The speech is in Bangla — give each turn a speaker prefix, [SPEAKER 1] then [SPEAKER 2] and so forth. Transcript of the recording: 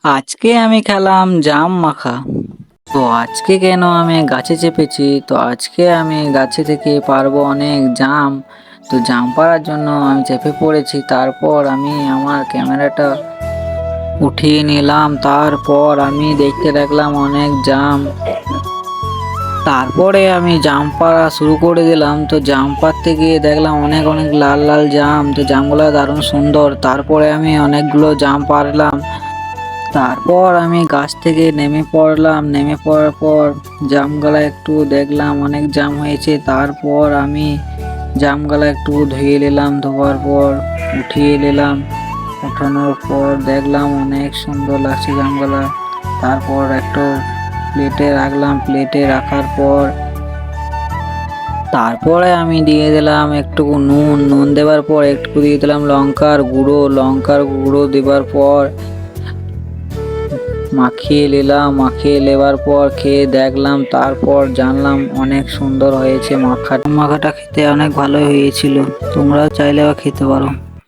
[SPEAKER 1] আজকে আমি খেলাম জাম মাখা। তো আজকে কেন আমি গাছে চেপেছি, তো আজকে আমি গাছে থেকে পারবো অনেক জাম। তো জাম পাড়ার জন্য আমি চেপে পড়েছি। তারপর আমি আমার ক্যামেরাটা উঠিয়ে নিলাম। তারপর আমি দেখতে লাগলাম অনেক জাম। তারপরে আমি জাম পাড়া শুরু করে দিলাম। তো জাম পাড়তে গিয়ে দেখলাম অনেক অনেক লাল লাল জাম। তো জামগুলো দারুণ সুন্দর। তারপরে আমি অনেকগুলো জাম পারলাম। তারপর আমি গাছ থেকে নেমে পড়লাম। নেমে পড়ার পর জামগালা একটু দেখলাম অনেক জাম হয়েছে। তারপর আমি জামগালা একটু ধুয়ে নিলাম। ধোয়ার পর উঠিয়ে নিলাম। উঠানোর পর দেখলাম অনেক সুন্দর লাগছে জামগালা। তারপর একটু প্লেটে রাখলাম। প্লেটে রাখার পর তারপরে আমি দিয়ে দিলাম একটু নুন। নুন দেওয়ার পর একটু দিয়ে দিলাম লঙ্কার গুঁড়ো। লঙ্কার গুঁড়ো দেওয়ার পর মাখিয়ে নিলাম। মাখিয়ে নেবার পর খেয়ে দেখলাম। তারপর জানলাম অনেক সুন্দর হয়েছে মাখাটা। মাখাটা খেতে অনেক ভালো হয়েছিল। তোমরাও চাইলে খেতে পারো।